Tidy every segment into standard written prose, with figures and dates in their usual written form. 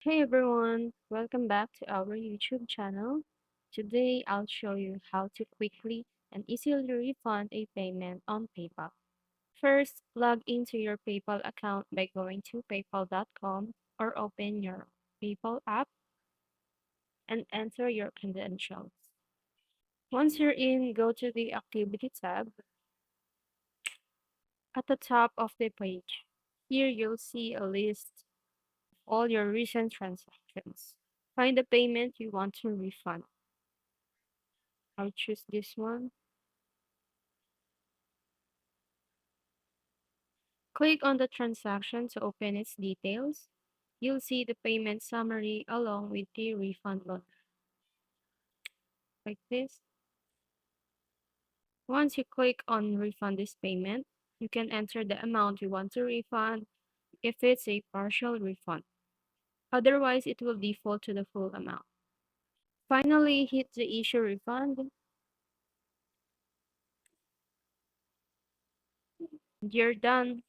Hey everyone, welcome back to our YouTube channel. Today I'll show you how to quickly and easily refund a payment on PayPal. First, log into your PayPal account by going to paypal.com or open your PayPal app and enter your credentials. Once you're in, go to the Activity tab at the top of the page. Here you'll see a list of all your recent transactions. Find the payment you want to refund. I'll choose this one. Click on the transaction to open its details. You'll see the payment summary along with the refund button, like this. Once you click on refund this payment, you can enter the amount you want to refund if it's a partial refund. Otherwise, it will default to the full amount. Finally, hit the issue refund. You're done.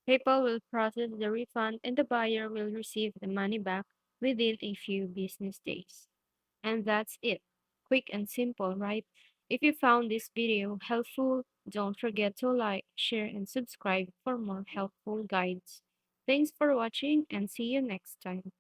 PayPal will process the refund and the buyer will receive the money back within a few business days. And that's it. Quick and simple, right? If you found this video helpful, don't forget to like, share, and subscribe for more helpful guides. Thanks for watching and see you next time.